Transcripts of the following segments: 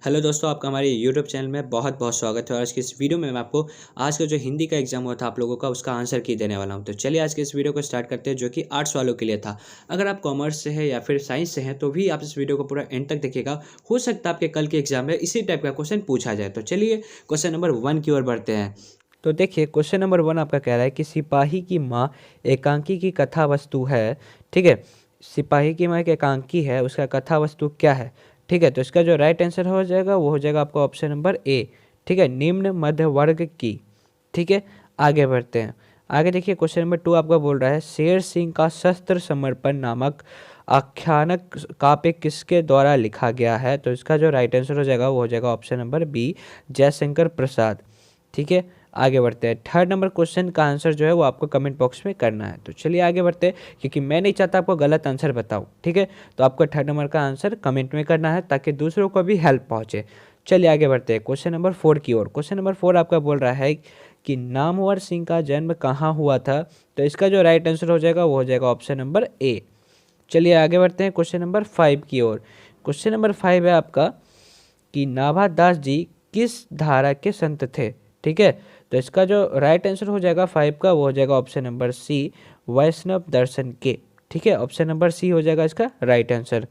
Hello दोस्तों, आपका हमारे यूट्यूब चैनल में बहुत बहुत स्वागत है। और आज की इस वीडियो में मैं आपको आज का जो हिंदी का एग्जाम हुआ था आप लोगों का, उसका आंसर की देने वाला हूं। तो चलिए आज के इस वीडियो को स्टार्ट करते हैं, जो कि आर्ट्स वालों के लिए था। अगर आप कॉमर्स से है या फिर साइंस से हैं तो भी आप इस वीडियो को पूरा एंड तक देखिएगा। हो सकता है आपके कल के एग्जाम में इसी टाइप का क्वेश्चन पूछा जाए। तो चलिए क्वेश्चन नंबर 1 की ओर बढ़ते हैं। तो देखिए क्वेश्चन नंबर 1 आपका कह रहा है कि सिपाही की माँ एकांकी की कथा वस्तु है। ठीक है, सिपाही की माँ एक एकांकी है, उसका कथा वस्तु क्या है? ठीक है, तो इसका जो राइट आंसर हो जाएगा वो हो जाएगा आपका ऑप्शन नंबर ए। ठीक है, निम्न मध्य वर्ग की। ठीक है, आगे बढ़ते हैं। आगे देखिए क्वेश्चन नंबर 2 आपका बोल रहा है शेर सिंह का शस्त्र समर्पण नामक आख्यानक काव्य किसके द्वारा लिखा गया है? तो इसका जो राइट आंसर हो जाएगा वो हो जाएगा option number B, Jaishankar Prasad. ठीक है, आगे बढ़ते हैं। थर्ड नंबर क्वेश्चन का आंसर जो है वो आपको कमेंट बॉक्स में करना है। तो चलिए आगे बढ़ते हैं, क्योंकि मैं नहीं चाहता आपको गलत आंसर बताऊं। ठीक है, तो आपको थर्ड नंबर का आंसर कमेंट में करना है ताकि दूसरों को भी हेल्प पहुंचे। चलिए आगे बढ़ते हैं क्वेश्चन नंबर 4 की ओर। क्वेश्चन नंबर 4 आपका बोल रहा है कि नामवर सिंह का जन्म कहाँ हुआ था? तो इसका जो राइट आंसर हो जाएगा वो हो जाएगा ऑप्शन नंबर ए। चलिए आगे बढ़ते हैं क्वेश्चन नंबर 5 की ओर। क्वेश्चन नंबर 5 है आपका कि नाभादास जी किस धारा के संत थे? ठीक है, तो इसका जो राइट आंसर हो जाएगा 5 का वो हो जाएगा ऑप्शन नंबर सी, वैष्णव दर्शन के। ठीक है, ऑप्शन नंबर सी हो जाएगा इसका राइट आंसर।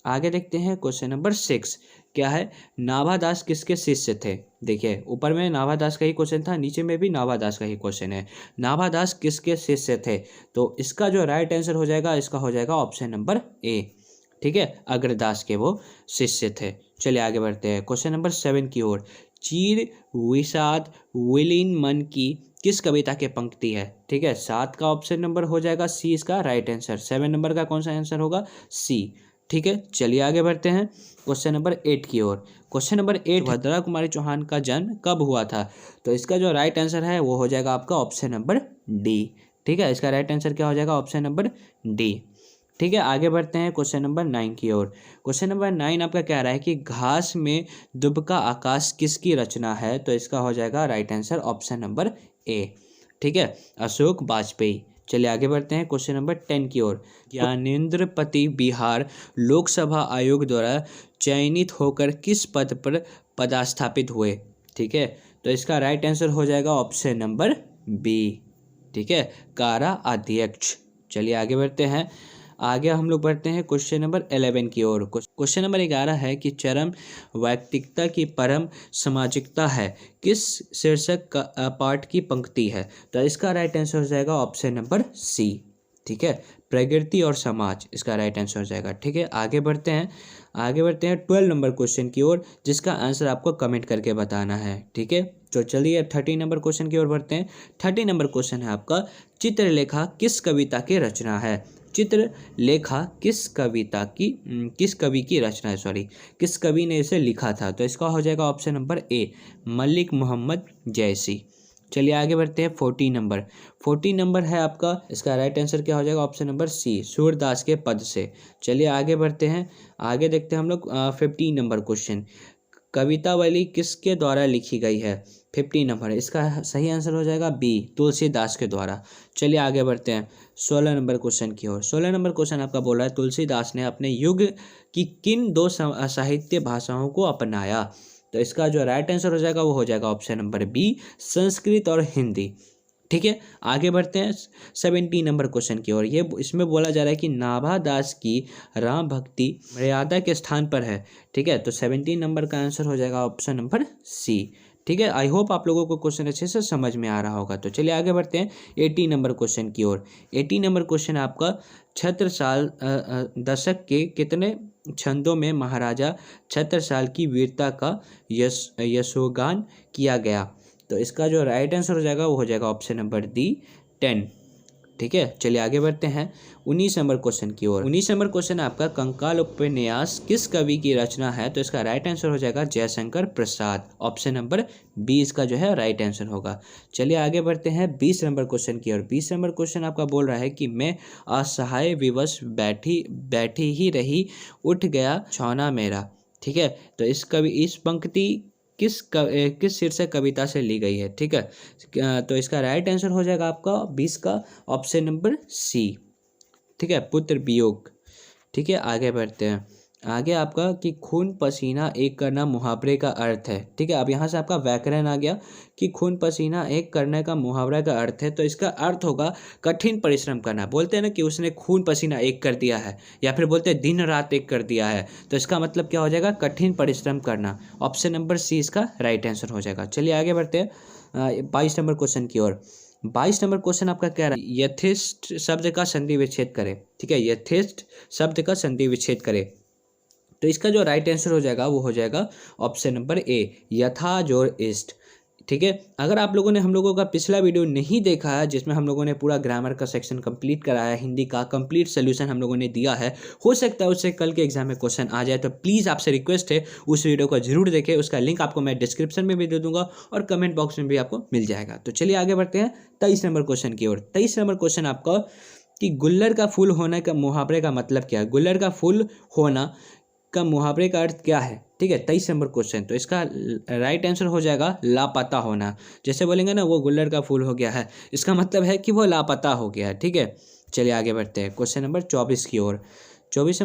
आगे देखते हैं क्वेश्चन नंबर 6 क्या है, नाभादास किसके शिष्य थे? देखिए ऊपर में नाभादास का ही क्वेश्चन था, नीचे में भी नाभादास का ही क्वेश्चन है। नाभादास किसके शिष्य थे? तो इसका जो राइट आंसर हो जाएगा इसका हो जाएगा ऑप्शन नंबर ए। ठीक है, अग्रदास के वो शिष्य थे। चलिए आगे बढ़ते हैं क्वेश्चन नंबर 7 की ओर। चीर विषाद विलीन मन की किस कविता के पंक्ति है? ठीक है, 7 का ऑप्शन नंबर हो जाएगा सी इसका राइट आंसर। 7 नंबर का कौन सा आंसर होगा? सी। ठीक है, चलिए आगे बढ़ते हैं क्वेश्चन नंबर 8 की ओर। क्वेश्चन नंबर 8, भद्रा कुमारी चौहान का जन्म कब हुआ था? तो इसका जो राइट आंसर है वो हो जाएगा आपका ऑप्शन नंबर डी। ठीक है, इसका राइट आंसर क्या हो जाएगा? Option number D. ठीक है, आगे बढ़ते हैं क्वेश्चन नंबर 9 की ओर। क्वेश्चन नंबर 9 आपका कह रहा है कि घास में दुबका आकाश किसकी रचना है? तो इसका हो जाएगा राइट आंसर ऑप्शन नंबर ए। ठीक है, अशोक वाजपेयी। चलिए आगे बढ़ते हैं क्वेश्चन नंबर 10 की ओर। ज्ञानेंद्र पति बिहार लोकसभा आयोग द्वारा चयनित होकर किस पद पर पदस्थापित हुए? ठीक है, तो इसका राइट आंसर हो जाएगा ऑप्शन नंबर बी। ठीक है, कारा अध्यक्ष। चलिए आगे बढ़ते हैं। आगे हम लोग बढ़ते हैं क्वेश्चन नंबर 11 की ओर। क्वेश्चन नंबर 11 है कि चरम वैयक्तिकता की परम सामाजिकता है किस शीर्षक का पाठ की पंक्ति है? तो इसका राइट आंसर हो जाएगा ऑप्शन नंबर सी। ठीक है, प्रकृति और समाज इसका राइट आंसर हो जाएगा। ठीक है, आगे बढ़ते हैं। आगे बढ़ते हैं 12 नंबर क्वेश्चन की ओर, जिसका आंसर आपको कमेंट करके बताना है। ठीक है, तो चलिए 13 नंबर क्वेश्चन की ओर बढ़ते हैं। 13 नंबर क्वेश्चन है आपका, चित्रलेखा किस कविता की रचना है? चित्रलेखा किस कवि की रचना है? सॉरी, किस कवि ने इसे लिखा था? तो इसका हो जाएगा option number A, Malik Mohammad Jayasi. चलिए आगे बढ़ते हैं 14 नंबर है आपका, इसका राइट आंसर क्या हो जाएगा? ऑप्शन नंबर सी, सूरदास के पद से। चलिए आगे बढ़ते हैं। आगे देखते हैं हम लोग 15 नंबर क्वेश्चन, कवितावली किसके द्वारा लिखी गई है? 15 नंबर, इसका सही आंसर हो जाएगा बी, तुलसीदास के द्वारा। चलिए आगे बढ़ते हैं 16 नंबर क्वेश्चन की ओर। 16 नंबर क्वेश्चन आपका बोल रहा है तुलसीदास ने अपने युग की किन दो साहित्य भाषाओं को अपनाया? तो इसका जो राइट आंसर हो जाएगा वो हो जाएगा ऑप्शन नंबर बी, संस्कृत और हिंदी। ठीक है, आगे बढ़ते हैं 17 नंबर क्वेश्चन की ओर। ये इसमें बोला जा रहा है कि नाभादास की राम भक्ति मर्यादा के स्थान पर है। ठीक है, तो 17 नंबर का आंसर हो जाएगा ऑप्शन नंबर सी। ठीक है, आई होप आप लोगों को क्वेश्चन अच्छे से समझ में आ रहा होगा। तो चलिए आगे बढ़ते हैं 18 नंबर क्वेश्चन की ओर। 18 नंबर क्वेश्चन आपका, छत्रसाल दशक के कितने छंदों में महाराजा छत्रसाल की वीरता का यशोगान किया गया? तो इसका जो राइट आंसर हो जाएगा वो हो जाएगा ऑप्शन नंबर डी, 10। ठीक है, चलिए आगे बढ़ते हैं 19 नंबर क्वेश्चन की ओर। 19 नंबर क्वेश्चन आपका, कंकाल उपन्यास किस कवि की रचना है? तो इसका राइट आंसर हो जाएगा Jaishankar Prasad. Option number B इसका जो है राइट आंसर होगा। चलिए आगे बढ़ते हैं 20 नंबर क्वेश्चन की ओर। 20 नंबर क्वेश्चन आपका बोल रहा है कि मैं असहाय विवश बैठी ही रही, उठ गया छौना मेरा। ठीक है, तो इस पंक्ति किस शीर्षक कविता से ली गई है? ठीक है, तो इसका राइट आंसर हो जाएगा आपका 20 का ऑप्शन नंबर सी। ठीक है, पुत्र वियोग। ठीक है, आगे बढ़ते हैं। आगे आपका कि खून पसीना एक करना मुहावरे का अर्थ है। ठीक है, अब यहाँ से आपका व्याकरण आ गया कि खून पसीना एक करने का मुहावरा का अर्थ है, तो इसका अर्थ होगा कठिन परिश्रम करना। बोलते हैं ना कि उसने खून पसीना एक कर दिया है, या फिर बोलते हैं दिन रात एक कर दिया है, तो इसका मतलब क्या हो जाएगा, कठिन परिश्रम करना। ऑप्शन नंबर सी इसका राइट आंसर हो जाएगा। चलिए आगे बढ़ते हैं 22 नंबर क्वेश्चन की ओर। 22 नंबर क्वेश्चन आपका कह रहा है यथेष्ट शब्द का संधि विच्छेद करें। ठीक है, यथेष्ट शब्द का संधि विच्छेद करें, तो इसका जो राइट आंसर हो जाएगा वो हो जाएगा ऑप्शन नंबर ए, यथा जोर इष्ट। ठीक है, अगर आप लोगों ने हम लोगों का पिछला वीडियो नहीं देखा है जिसमें हम लोगों ने पूरा ग्रामर का सेक्शन कंप्लीट कराया है, हिंदी का कंप्लीट सोल्यूशन हम लोगों ने दिया है, हो सकता है उससे कल के एग्जाम में क्वेश्चन आ जाए, तो प्लीज़ आपसे रिक्वेस्ट है उस वीडियो को जरूर देखें। उसका लिंक आपको मैं डिस्क्रिप्शन में भी दे दूंगा और कमेंट बॉक्स में भी आपको मिल जाएगा। तो चलिए आगे बढ़ते हैं 23 नंबर क्वेश्चन की ओर। 23 नंबर क्वेश्चन आपका कि गुल्लर का फूल होने का मुहावरे का मतलब क्या है। गुल्लर का फूल होना का मुहावरे का अर्थ क्या है। ठीक है, 23 नंबर क्वेश्चन, तो इसका राइट आंसर हो जाएगा लापता होना। जैसे बोलेंगे ना वो गुल्लर का फूल हो गया है, इसका मतलब है कि वो लापता हो गया है। ठीक है, चलिए आगे बढ़ते हैं क्वेश्चन नंबर 24 की ओर। 24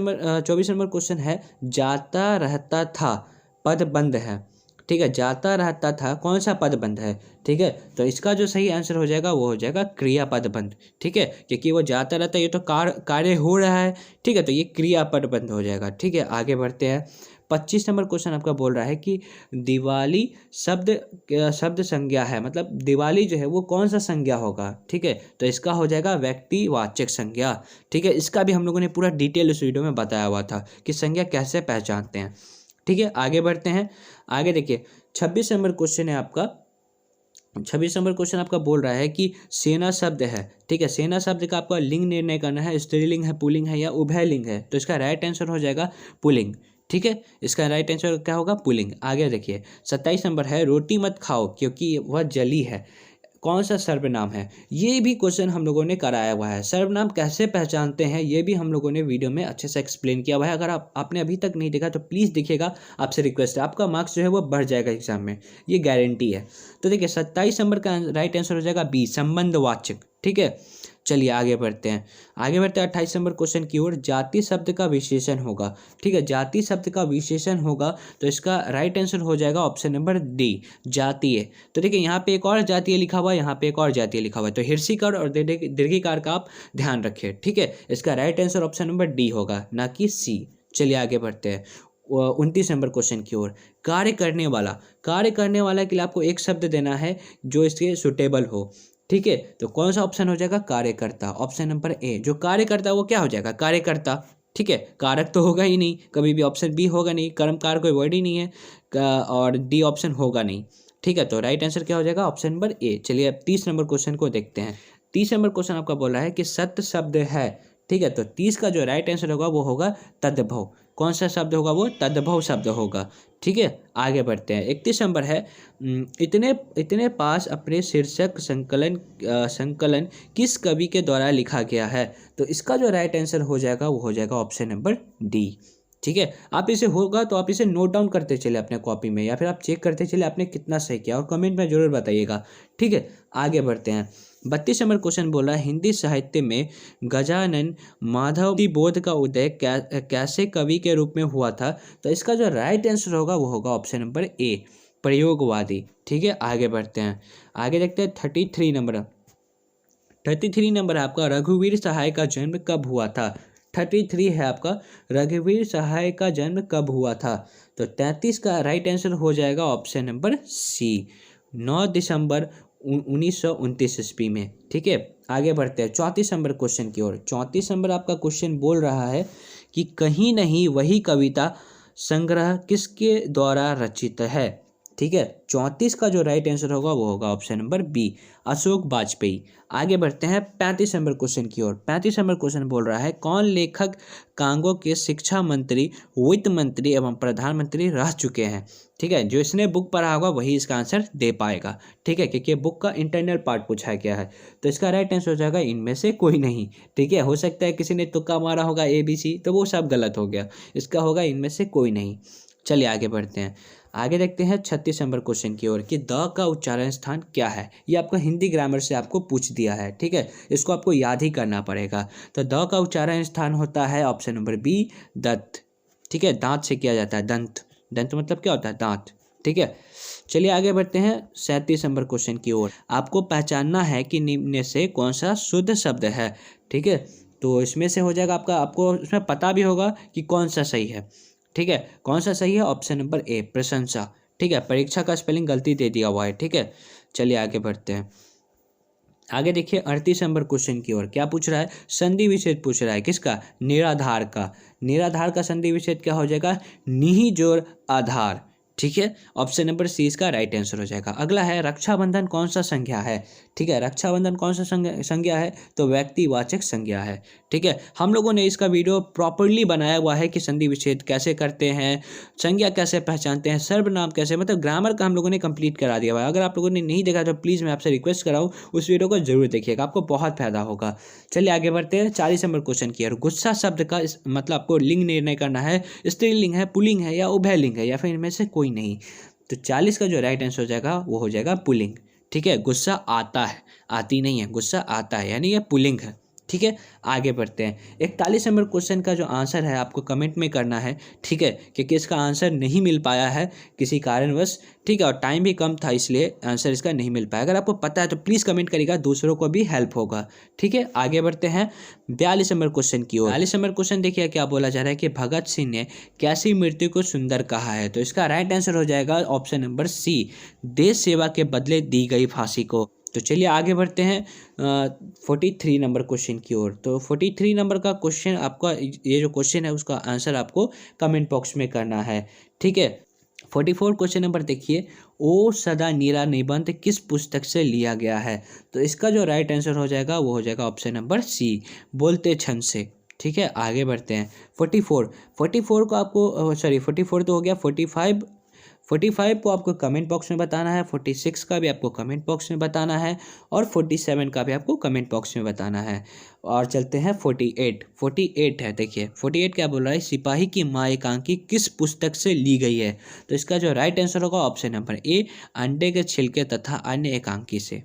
नंबर क्वेश्चन है जाता रहता था पद बंद है। ठीक है, जाता रहता था कौन सा पद बंद है। ठीक है, तो इसका जो सही आंसर हो जाएगा वो हो जाएगा क्रियापद बंद। ठीक है, क्योंकि वो जाता रहता है, ये तो कार्य हो रहा है। ठीक है, तो ये क्रियापद बंद हो जाएगा। ठीक है, आगे बढ़ते हैं 25 नंबर क्वेश्चन आपका बोल रहा है कि दिवाली शब्द संज्ञा है, मतलब दिवाली जो है वो कौन सा संज्ञा होगा। ठीक है, तो इसका हो जाएगा व्यक्तिवाचक संज्ञा। ठीक है, इसका भी हम लोगों ने पूरा डिटेल उस वीडियो में बताया हुआ था कि संज्ञा कैसे पहचानते हैं। ठीक है, आगे बढ़ते हैं। आगे देखिए 26 नंबर क्वेश्चन है आपका। 26 नंबर क्वेश्चन आपका बोल रहा है कि सेना शब्द है। ठीक है, सेना शब्द का आपका लिंग निर्णय करना है, स्त्रीलिंग है, पुल्लिंग है या उभय लिंग है, तो इसका राइट आंसर हो जाएगा पुल्लिंग। ठीक है, इसका राइट आंसर क्या होगा, पुल्लिंग। आगे देखिए 27 नंबर है रोटी मत खाओ क्योंकि वह जली है, कौन सा सर्वनाम है। ये भी क्वेश्चन हम लोगों ने कराया हुआ है, सर्वनाम कैसे पहचानते हैं ये भी हम लोगों ने वीडियो में अच्छे से एक्सप्लेन किया हुआ है। अगर आपने अभी तक नहीं देखा तो प्लीज़ देखिएगा, आपसे रिक्वेस्ट है, आपका मार्क्स जो है वो बढ़ जाएगा एग्जाम में, ये गारंटी है। तो देखिए 27 नंबर का राइट आंसर हो जाएगा बी, संबंधवाचक। ठीक है, चलिए आगे बढ़ते हैं। 28 नंबर क्वेश्चन की ओर। जाति शब्द का विशेषण होगा। ठीक है, जाति शब्द का विशेषण होगा, तो इसका राइट आंसर हो जाएगा ऑप्शन नंबर डी, जातीय। तो देखिए यहाँ पे एक और जातीय लिखा हुआ है, यहाँ पे एक और जातीय लिखा हुआ है, तो हिर्सिकार और दीर्घिकार का आप ध्यान रखिए। ठीक है, इसका right answer option number D होगा, ना कि सी। चलिए आगे बढ़ते हैं 29 नंबर क्वेश्चन की ओर। कार्य करने वाला, कार्य करने वाला के लिए आपको एक शब्द देना है जो इसके सुटेबल हो। ठीक है, तो कौन सा ऑप्शन हो जाएगा, कार्यकर्ता। ऑप्शन नंबर ए, जो कार्य करता है वो क्या हो जाएगा, कार्यकर्ता। ठीक है, कारक तो होगा ही नहीं कभी भी, ऑप्शन बी होगा नहीं, कर्मकार कोई वर्ड ही नहीं है, और डी ऑप्शन होगा नहीं। ठीक है, तो राइट आंसर क्या हो जाएगा, ऑप्शन नंबर ए। चलिए अब 30 नंबर क्वेश्चन को देखते हैं। 30 नंबर क्वेश्चन आपका बोल रहा है कि सत्य शब्द है। ठीक है, तो 30 का जो राइट आंसर होगा वो होगा तद्भव। कौन सा शब्द होगा, वो तद्भव शब्द होगा। ठीक है, आगे बढ़ते हैं 31 नंबर है इतने पास अपने शीर्षक संकलन किस कवि के द्वारा लिखा गया है। तो इसका जो राइट आंसर हो जाएगा वो हो जाएगा ऑप्शन नंबर डी। ठीक है, आप इसे होगा तो आप इसे नोट डाउन करते चले अपने कॉपी में, या फिर आप चेक करते चले आपने कितना सही किया, और कमेंट में जरूर बताइएगा। ठीक है, आगे बढ़ते हैं 32 नंबर क्वेश्चन बोल रहा है हिंदी साहित्य में गजानन माधव बोध का उदय कैसे कवि के रूप में हुआ था। तो इसका जो राइट आंसर होगा वो होगा ऑप्शन नंबर ए, प्रयोगवादी। ठीक है, आगे बढ़ते हैं। आगे देखते हैं 33 नंबर आपका रघुवीर सहाय का जन्म कब हुआ था। 33 है आपका, रघुवीर सहाय का जन्म कब हुआ था। तो 33 का राइट आंसर हो जाएगा ऑप्शन नंबर सी, 9 दिसंबर 1929 ईस्वी में। ठीक है, आगे बढ़ते हैं 34 नंबर क्वेश्चन की ओर। 34 नंबर आपका क्वेश्चन बोल रहा है कि कहीं नहीं वही कविता संग्रह किसके द्वारा रचित है। ठीक है, 34 का जो राइट आंसर होगा वो होगा option number B, Ashok Vajpeyi. आगे बढ़ते हैं 35 नंबर क्वेश्चन की ओर। 35 नंबर क्वेश्चन बोल रहा है कौन लेखक कांगो के शिक्षा मंत्री, वित्त मंत्री एवं प्रधानमंत्री रह चुके हैं। ठीक है, जो इसने बुक पढ़ा होगा वही इसका आंसर दे पाएगा। ठीक है, क्योंकि बुक का इंटरनल पार्ट पूछा गया है, तो इसका राइट आंसर हो जाएगा इनमें से कोई नहीं। ठीक है, हो सकता है किसी ने तुक्का मारा होगा ABC, तो वो सब गलत हो गया, इसका होगा इनमें से कोई नहीं। चलिए आगे बढ़ते हैं। आगे देखते हैं 36 नंबर क्वेश्चन की ओर कि द का उच्चारण स्थान क्या है। ये आपको हिंदी ग्रामर से आपको पूछ दिया है। ठीक है, इसको आपको याद ही करना पड़ेगा। तो द का उच्चारण स्थान होता है ऑप्शन नंबर बी, दत्त। ठीक है, दांत से किया जाता है, दंत, दंत मतलब क्या होता है, दांत। ठीक है, चलिए आगे बढ़ते हैं 37 नंबर क्वेश्चन की ओर। आपको पहचानना है कि निम्न में से कौन सा शुद्ध शब्द है। ठीक है, तो इसमें से हो जाएगा आपका, आपको उसमें पता भी होगा कि कौन सा सही है। ठीक है, कौन सा सही है, ऑप्शन नंबर ए, प्रशंसा। ठीक है, परीक्षा का स्पेलिंग गलती दे दिया हुआ है। ठीक है, चलिए आगे बढ़ते हैं। आगे देखिए 38 नंबर क्वेश्चन की ओर। क्या पूछ रहा है, संधि विच्छेद पूछ रहा है, किसका, निराधार का। निराधार का संधि विच्छेद क्या हो जाएगा, निहि जोड़ आधार। ठीक है, ऑप्शन नंबर सी इसका राइट आंसर हो जाएगा। अगला है रक्षाबंधन कौन सा संज्ञा है। ठीक है, रक्षाबंधन कौन सा संज्ञा है, तो व्यक्तिवाचक संज्ञा है। ठीक है, हम लोगों ने इसका वीडियो प्रॉपरली बनाया हुआ है कि संधि विच्छेद कैसे करते हैं, संज्ञा कैसे पहचानते हैं, सर्वनाम कैसे, मतलब ग्रामर का हम लोगों ने कंप्लीट करा दिया हुआ है। अगर आप लोगों ने नहीं देखा तो प्लीज़ मैं आपसे रिक्वेस्ट कराऊँ उस वीडियो को जरूर देखिएगा, आपको बहुत फायदा होगा। चलिए आगे बढ़ते हैं 40 नंबर क्वेश्चन की ओर। गुस्सा शब्द का मतलब आपको लिंग निर्णय करना है, स्त्रीलिंग है, पुल्लिंग है या उभयलिंग है, या फिर इनमें से कोई नहीं। तो 40 का जो राइट आंसर हो जाएगा वो हो जाएगा पुल्लिंग। ठीक है, गुस्सा आता है, आती नहीं है, गुस्सा आता है, यानी ये पुल्लिंग है। ठीक है, आगे बढ़ते हैं 41 नंबर क्वेश्चन का जो आंसर है आपको कमेंट में करना है। ठीक है, क्योंकि इसका आंसर नहीं मिल पाया है किसी कारणवश। ठीक है, और टाइम भी कम था इसलिए आंसर इसका नहीं मिल पाया। अगर आपको पता है तो प्लीज़ कमेंट करिएगा, दूसरों को भी हेल्प होगा। ठीक है, आगे बढ़ते हैं 42 नंबर क्वेश्चन की ओर। 42 नंबर क्वेश्चन देखिए क्या बोला जा रहा है कि भगत सिंह ने कैसी मृत्यु को सुंदर कहा है। तो इसका राइट आंसर हो जाएगा ऑप्शन नंबर सी, देश सेवा के बदले दी गई फांसी को। तो चलिए आगे बढ़ते हैं 43 नंबर क्वेश्चन की ओर। तो 43 नंबर का क्वेश्चन आपका, ये जो क्वेश्चन है उसका आंसर आपको कमेंट बॉक्स में करना है। ठीक है, 44 क्वेश्चन नंबर देखिए, ओ सदा नीरा निबंध किस पुस्तक से लिया गया है। तो इसका जो राइट आंसर हो जाएगा वो हो जाएगा ऑप्शन नंबर सी, बोलते छंद से। ठीक है, आगे बढ़ते हैं 44 को आपको, सॉरी 44 तो हो गया, 45 को आपको कमेंट बॉक्स में बताना है, 46 का भी आपको कमेंट बॉक्स में बताना है, और 47 का भी आपको कमेंट बॉक्स में बताना है। और चलते हैं 48 है। देखिए 48 क्या बोल रहा है, सिपाही की माँ एकांकी किस पुस्तक से ली गई है। तो इसका जो राइट आंसर होगा ऑप्शन नंबर ए, अंडे के छिलके तथा अन्य एकांकी से।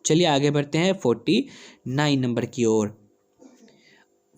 चलिए आगे बढ़ते हैं 49 नंबर की ओर।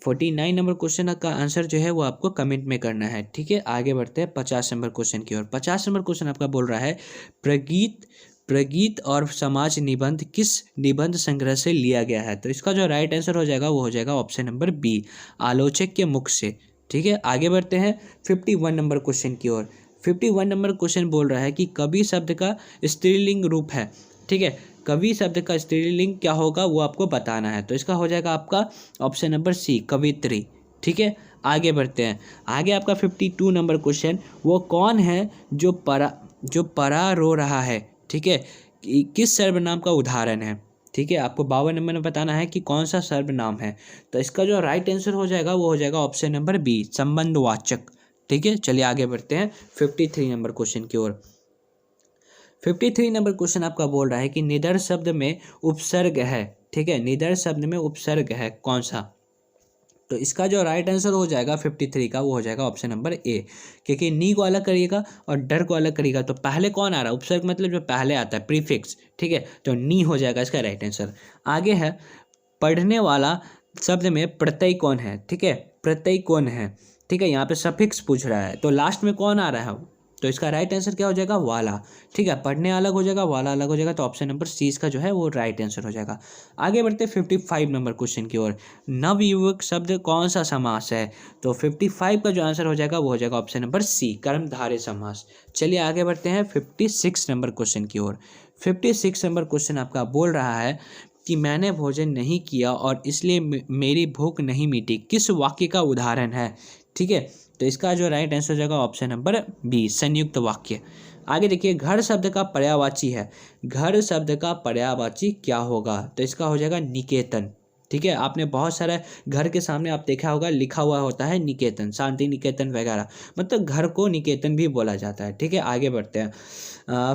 49 नंबर क्वेश्चन का आंसर जो है वो आपको कमेंट में करना है। ठीक है, आगे बढ़ते हैं 50 नंबर क्वेश्चन की ओर। 50 नंबर क्वेश्चन आपका बोल रहा है, प्रगीत और समाज निबंध किस निबंध संग्रह से लिया गया है। तो इसका जो राइट आंसर हो जाएगा वो हो जाएगा ऑप्शन नंबर बी, आलोचक के मुख से। ठीक है, आगे बढ़ते हैं 51 नंबर क्वेश्चन की ओर। 51 नंबर क्वेश्चन बोल रहा है कि कवि शब्द का स्त्रीलिंग रूप है। ठीक है, कवि शब्द का स्त्रीलिंग क्या होगा वो आपको बताना है। तो इसका हो जाएगा आपका ऑप्शन नंबर सी, कवित्री। ठीक है, आगे बढ़ते हैं। आगे आपका 52 नंबर क्वेश्चन, वो कौन है जो परा रो रहा है। ठीक है, किस सर्वनाम का उदाहरण है। ठीक है, आपको 52 नंबर में बताना है कि कौन सा सर्वनाम है। तो इसका जो राइट आंसर हो जाएगा वो हो जाएगा ऑप्शन नंबर बी, संबंधवाचक। ठीक है, चलिए आगे बढ़ते हैं 53 नंबर क्वेश्चन की ओर। 53 नंबर क्वेश्चन आपका बोल रहा है कि निदर शब्द में उपसर्ग है। ठीक है, निदर शब्द में उपसर्ग है कौन सा। तो इसका जो राइट आंसर हो जाएगा 53 का वो हो जाएगा ऑप्शन नंबर ए, क्योंकि नी को अलग करिएगा और डर को अलग करिएगा तो पहले कौन आ रहा है, उपसर्ग मतलब जो पहले आता है, प्रीफिक्स। ठीक है, तो नी हो जाएगा इसका राइट आंसर। आगे है, पढ़ने वाला शब्द में प्रत्यय कौन है। ठीक है, प्रत्यय कौन है। ठीक है, यहाँ पे सफिक्स पूछ रहा है तो लास्ट में कौन आ रहा है, तो इसका राइट आंसर क्या हो जाएगा, वाला। ठीक है, पढ़ने अलग हो जाएगा, वाला अलग हो जाएगा, तो ऑप्शन नंबर सी इसका जो है वो राइट आंसर हो जाएगा। आगे बढ़ते 55 नंबर क्वेश्चन की ओर। नवयुवक शब्द कौन सा समास है। तो 55 का जो आंसर हो जाएगा वो हो जाएगा ऑप्शन नंबर सी, कर्मधारय समास। चलिए आगे बढ़ते हैं 56 नंबर क्वेश्चन की ओर। 56 नंबर क्वेश्चन आपका बोल रहा है कि मैंने भोजन नहीं किया और इसलिए मेरी भूख नहीं मिटी, किस वाक्य का उदाहरण है। ठीक है, तो इसका जो राइट आंसर हो जाएगा ऑप्शन नंबर बी, संयुक्त वाक्य। आगे देखिए, घर शब्द का पर्यायवाची है, घर शब्द का पर्यायवाची क्या होगा। तो इसका हो जाएगा निकेतन। ठीक है, आपने बहुत सारा घर के सामने आप देखा होगा लिखा हुआ होता है निकेतन, शांति निकेतन वगैरह, मतलब घर को निकेतन भी बोला जाता है। ठीक है, आगे बढ़ते हैं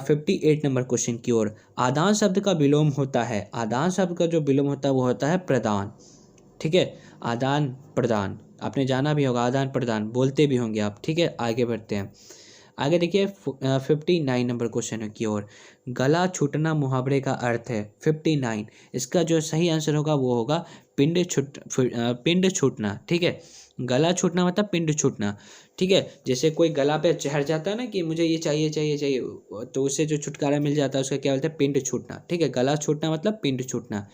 58 नंबर क्वेश्चन की ओर। आदान शब्द का विलोम होता है, आदान शब्द का जो विलोम होता है वो होता है प्रदान। ठीक है, आदान प्रदान आपने जाना भी होगा, आदान प्रदान बोलते भी होंगे आप। ठीक है, आगे बढ़ते हैं। आगे देखिए 59 नंबर क्वेश्चन की ओर। गला छूटना मुहावरे का अर्थ है 59, इसका जो सही आंसर होगा वो होगा पिंड छूटना। ठीक है, गला छूटना मतलब पिंड छूटना। ठीक है, जैसे कोई गला पे चढ़ जाता है ना कि मुझे ये चाहिए चाहिए चाहिए, तो उससे जो छुटकारा मिल जाता है उसका क्या बोलते हैं, पिंड छूटना। ठीक है, गला छूटना मतलब पिंड छूटना।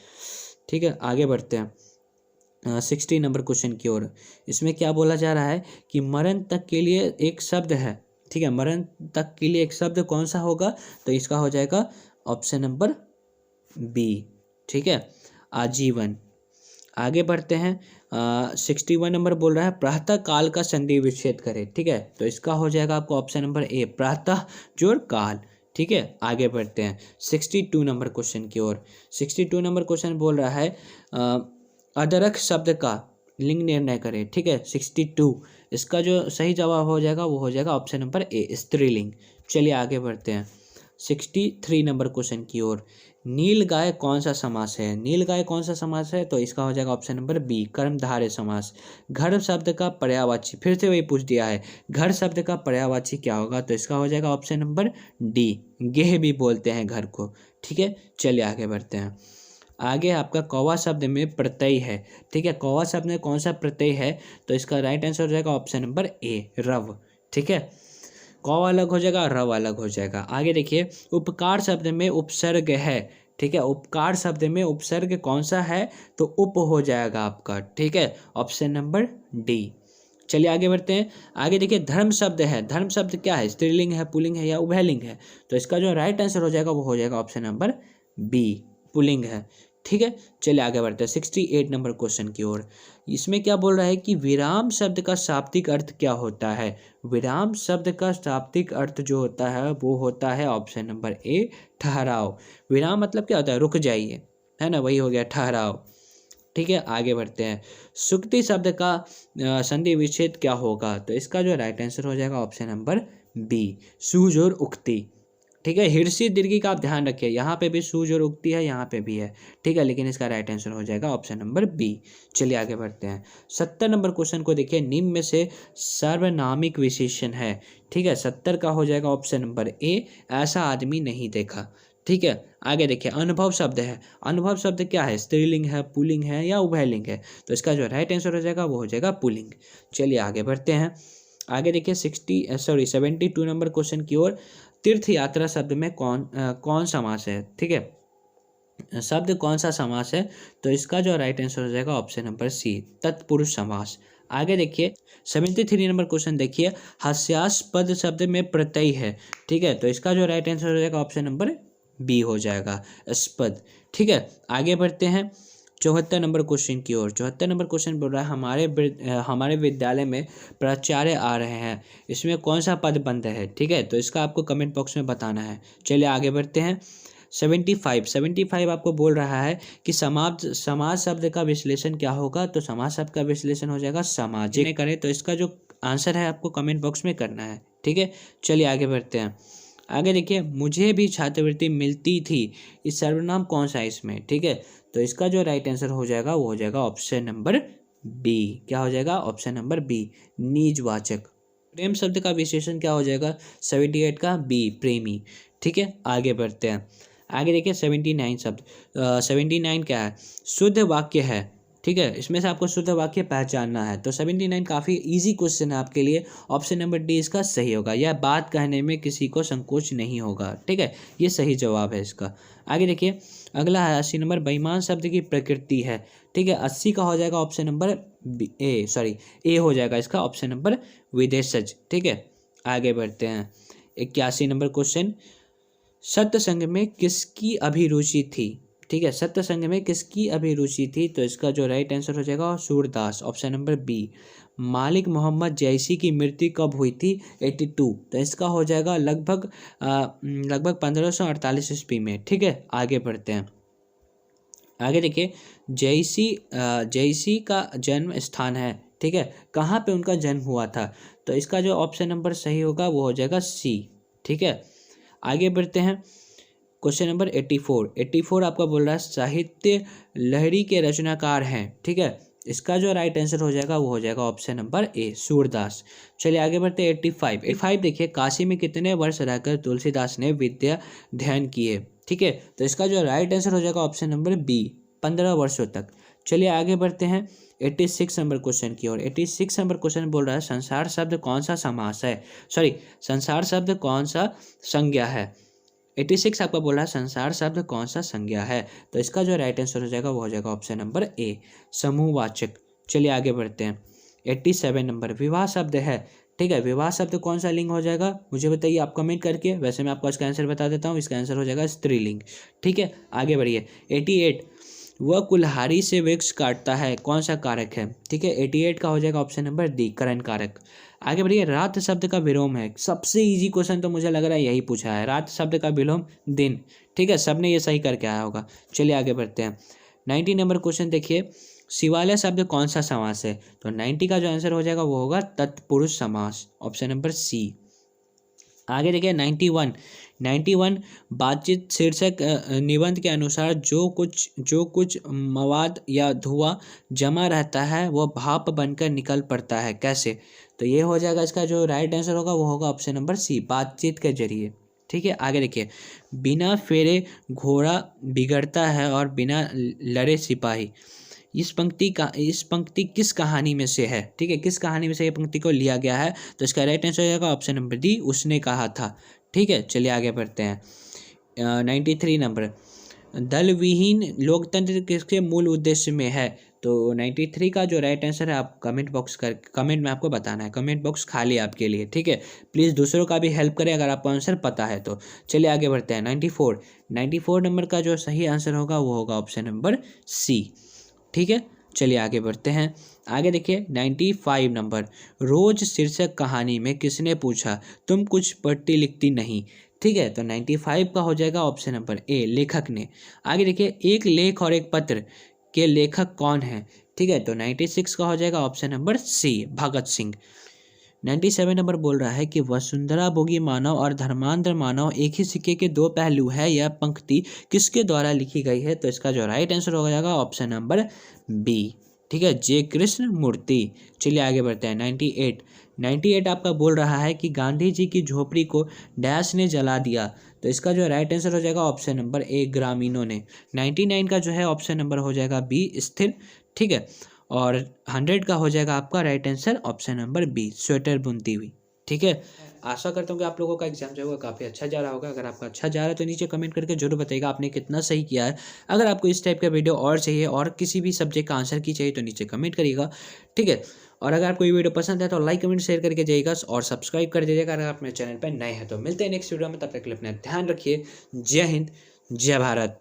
ठीक है, आगे बढ़ते हैं 60 नंबर क्वेश्चन की ओर। इसमें क्या बोला जा रहा है कि मरण तक के लिए एक शब्द है। ठीक है, मरण तक के लिए एक शब्द कौन सा होगा, तो इसका हो जाएगा ऑप्शन नंबर बी। ठीक है, आजीवन। आगे बढ़ते हैं 61 नंबर बोल रहा है प्रातः काल का संधि विच्छेद करें। ठीक है, तो इसका हो जाएगा आपको ऑप्शन नंबर ए, प्रातः जोड़ काल। ठीक है, आगे बढ़ते हैं 62 नंबर क्वेश्चन की ओर। 62 नंबर क्वेश्चन बोल रहा है अदरक शब्द का लिंग निर्णय करें। ठीक है, 62, इसका जो सही जवाब हो जाएगा वो हो जाएगा ऑप्शन नंबर ए, स्त्रीलिंग। चलिए आगे बढ़ते हैं 63 नंबर क्वेश्चन की ओर। नील गाय कौन सा समास है, नील गाय कौन सा समास है, तो इसका हो जाएगा ऑप्शन नंबर बी, कर्मधारय समास। घर शब्द का पर्यायवाची, फिर से वही पूछ दिया है, घर शब्द का पर्यायवाची क्या होगा, तो इसका हो जाएगा ऑप्शन नंबर डी, गेह भी बोलते हैं घर को। ठीक है, चलिए आगे बढ़ते हैं। आगे आपका कौवा शब्द में प्रत्यय है। ठीक है, कौवा शब्द में कौन सा प्रत्यय है, तो इसका राइट आंसर हो जाएगा ऑप्शन नंबर ए, रव। ठीक है, कौ अलग हो जाएगा, रव अलग हो जाएगा। आगे देखिए, उपकार शब्द में उपसर्ग है। ठीक है, उपकार शब्द में उपसर्ग कौन सा है, तो उप हो जाएगा आपका। ठीक है, ऑप्शन नंबर डी। चलिए आगे बढ़ते हैं। आगे देखिए, धर्म शब्द है, धर्म शब्द क्या है, स्त्रीलिंग है, पुल्लिंग है या उभयलिंग है, तो इसका जो राइट आंसर हो जाएगा वो हो जाएगा ऑप्शन नंबर बी, पुल्लिंग है। ठीक है, चलिए आगे बढ़ते हैं 68 नंबर क्वेश्चन की ओर। इसमें क्या बोल रहा है कि विराम शब्द का शाब्दिक अर्थ क्या होता है, विराम शब्द का शाब्दिक अर्थ जो होता है वो होता है ऑप्शन नंबर ए, ठहराव। विराम मतलब क्या होता है, रुक जाइए, है ना, वही हो गया ठहराव। ठीक है, आगे बढ़ते हैं। सुक्ति शब्द का संधि विच्छेद क्या होगा, तो इसका जो राइट आंसर हो जाएगा ऑप्शन नंबर बी, सूझ और उक्ति। ठीक है, हिरसी दीर्घी का आप ध्यान रखिए, यहाँ पे भी सूझ और उक्ति है, यहाँ पे भी है। ठीक है, लेकिन इसका राइट आंसर हो जाएगा ऑप्शन नंबर बी। चलिए आगे बढ़ते हैं 70 नंबर क्वेश्चन को देखिए, निम्न में से सर्वनामिक विशेषण है। ठीक है, 70 का हो जाएगा ऑप्शन नंबर ए, ऐसा आदमी नहीं देखा। ठीक है, आगे देखिए, अनुभव शब्द है, अनुभव शब्द क्या है, स्त्रीलिंग है, पुल्लिंग है या उभयलिंग है, तो इसका जो राइट आंसर हो जाएगा वो हो जाएगा पुल्लिंग। चलिए आगे बढ़ते हैं। आगे देखिए 72 नंबर क्वेश्चन की ओर। तीर्थ यात्रा शब्द में कौन समास है। ठीक है, शब्द कौन सा समास है, तो इसका जो राइट आंसर हो जाएगा ऑप्शन नंबर सी, तत्पुरुष समास। आगे देखिए 73 नंबर क्वेश्चन देखिए, हास्यास्पद शब्द में प्रत्यय है। ठीक है, तो इसका जो राइट आंसर हो जाएगा ऑप्शन नंबर बी हो जाएगा, स्पद। ठीक है, आगे बढ़ते हैं 74 नंबर क्वेश्चन की ओर। 74 नंबर क्वेश्चन बोल रहा है हमारे विद्यालय में प्राचार्य आ रहे हैं, इसमें कौन सा पद बंद है। ठीक है, तो इसका आपको कमेंट बॉक्स में बताना है। चलिए आगे बढ़ते हैं 75 आपको बोल रहा है कि समाज शब्द का विश्लेषण क्या होगा, तो समाज शब्द का विश्लेषण हो जाएगा सामाजिक। करें तो इसका जो आंसर है आपको कमेंट बॉक्स में करना है। ठीक है, चलिए आगे बढ़ते हैं। आगे देखिए, मुझे भी छात्रवृत्ति मिलती थी, इस सर्वनाम कौन सा है इसमें। ठीक है, तो इसका जो राइट आंसर हो जाएगा वो हो जाएगा ऑप्शन नंबर बी, क्या हो जाएगा ऑप्शन नंबर बी, निजवाचक। प्रेम शब्द का विशेषण क्या हो जाएगा, 78 का बी, प्रेमी। ठीक है, आगे बढ़ते हैं। आगे देखिए 79 शब्द, 79 क्या है, शुद्ध वाक्य है। ठीक है, इसमें से आपको शुद्ध वाक्य पहचानना है, तो 79 काफ़ी इजी क्वेश्चन है आपके लिए, ऑप्शन नंबर डी इसका सही होगा। यह बात कहने में किसी को संकोच नहीं होगा। ठीक है, ये सही जवाब है इसका। आगे देखिए, अगला है 80 नंबर, बेईमान शब्द की प्रकृति है। ठीक है, 80 का हो जाएगा ऑप्शन नंबर ए हो जाएगा इसका ऑप्शन नंबर विदेशज। ठीक है, आगे बढ़ते हैं 81 नंबर क्वेश्चन, सत्संग में किसकी अभिरुचि थी। ठीक है, सत्संग में किसकी अभिरुचि थी, तो इसका जो राइट आंसर हो जाएगा सूरदास, ऑप्शन नंबर बी। मालिक मोहम्मद जैसी की मृत्यु कब हुई थी, 82, तो इसका हो जाएगा लगभग 1548 ईस्वी में। ठीक है, आगे बढ़ते हैं। आगे देखिए, जैसी का जन्म स्थान है। ठीक है, कहाँ पे उनका जन्म हुआ था, तो इसका जो ऑप्शन नंबर सही होगा वो हो जाएगा सी। ठीक है, आगे बढ़ते हैं क्वेश्चन नंबर 84 आपका बोल रहा है साहित्य लहरी के रचनाकार हैं। ठीक है, इसका जो राइट आंसर हो जाएगा वो हो जाएगा ऑप्शन नंबर ए, सूरदास। चलिए आगे बढ़ते हैं 85 देखिए, काशी में कितने वर्ष रहकर तुलसीदास ने विद्या ध्यान किए। ठीक है, तो इसका जो राइट आंसर हो जाएगा ऑप्शन नंबर बी, 15 वर्षों तक। चलिए आगे बढ़ते हैं 86 नंबर क्वेश्चन की ओर। 86 नंबर क्वेश्चन बोल रहा है संसार शब्द कौन सा समास है, सॉरी संसार शब्द कौन सा संज्ञा है। 86 आपका बोल रहा है संसार शब्द कौन सा संज्ञा है, तो इसका जो राइट आंसर हो जाएगा वो हो जाएगा ऑप्शन नंबर ए, समूहवाचक। चलिए आगे बढ़ते हैं। 87 नंबर विवाह शब्द है, ठीक है, विवाह शब्द कौन सा लिंग हो जाएगा मुझे बताइए आप कमेंट करके। वैसे मैं आपको इसका आंसर बता देता हूँ, इसका आंसर हो जाएगा स्त्रीलिंग, ठीक है। आगे बढ़िए। 88 वह कुल्हाड़ी से वृक्ष काटता है कौन सा कारक है, ठीक है। 88 का हो जाएगा ऑप्शन नंबर डी, करण कारक। आगे बढ़िए। रात शब्द का विलोम है, सबसे इजी क्वेश्चन तो मुझे लग रहा है यही पूछा है, रात शब्द का विलोम दिन, ठीक है, सबने ये सही करके आया होगा। चलिए आगे बढ़ते हैं। 90 नंबर क्वेश्चन देखिए, शिवालय शब्द कौन सा समास है, तो 90 का जो आंसर हो जाएगा वो होगा तत्पुरुष समास, ऑप्शन नंबर सी। आगे देखिए 91 बातचीत शीर्षक निबंध के अनुसार जो कुछ मवाद या धुआं जमा रहता है वह भाप बनकर निकल पड़ता है कैसे, तो ये हो जाएगा इसका जो राइट आंसर होगा वो होगा ऑप्शन नंबर सी, बातचीत के जरिए, ठीक है। आगे देखिए, बिना फेरे घोड़ा बिगड़ता है और बिना लड़े सिपाही, इस पंक्ति किस कहानी में से है, ठीक है, किस कहानी में से ये पंक्ति को लिया गया है, तो इसका राइट आंसर हो जाएगा ऑप्शन नंबर डी, उसने कहा था, ठीक है। चलिए आगे बढ़ते हैं। 93 नंबर, दल विहीन लोकतंत्र किसके मूल उद्देश्य में है, तो 93 का जो राइट आंसर है आप कमेंट में आपको बताना है, कमेंट बॉक्स खाली है आपके लिए, ठीक है। प्लीज़ दूसरों का भी हेल्प करें अगर आपको आंसर पता है तो। चलिए आगे बढ़ते हैं। 94 नंबर का जो सही आंसर होगा वो होगा ऑप्शन नंबर सी, ठीक है। चलिए आगे बढ़ते हैं। आगे देखिए 95 नंबर, रोज शीर्षक कहानी में किसने पूछा तुम कुछ पढ़ती लिखती नहीं, ठीक है, तो 95 का हो जाएगा ऑप्शन नंबर ए, लेखक ने। आगे देखिए, एक लेख और एक पत्र के लेखक कौन है, ठीक है, तो 96 का हो जाएगा option number C, Bhagat Singh. 97 number बोल रहा है कि वसुंधरा भोगी मानव और धर्मांध मानव एक ही सिक्के के दो पहलू है, यह पंक्ति किसके द्वारा लिखी गई है, तो इसका जो राइट आंसर हो जाएगा ऑप्शन नंबर बी, ठीक है, जे कृष्ण मूर्ति। चलिए आगे बढ़ते हैं। 98 आपका बोल रहा है कि गांधी जी की झोपड़ी को डैश ने जला दिया, तो इसका जो राइट आंसर हो जाएगा ऑप्शन नंबर ए, ग्रामीणों ने। 99 का जो है ऑप्शन नंबर हो जाएगा बी, स्थिर, ठीक है, और 100 का हो जाएगा आपका right answer option number B, sweater बुनती हुई, ठीक है। आशा करता हूँ कि आप लोगों का एग्जाम जो होगा काफ़ी अच्छा जा रहा होगा। अगर आपका अच्छा जा रहा है तो नीचे कमेंट करके जरूर बताइएगा आपने कितना सही किया है। अगर आपको इस टाइप का वीडियो और चाहिए और किसी भी सब्जेक्ट का आंसर की चाहिए तो नीचे कमेंट करिएगा, ठीक है। और अगर आपको ये वीडियो पसंद है तो लाइक कमेंट शेयर करके जाइएगा और सब्सक्राइब कर दीजिएगा अगर आप मेरे चैनल पर नए हैं तो। मिलते हैं नेक्स्ट वीडियो में, तब तक के लिए अपना ध्यान रखिए। जय हिंद, जय भारत।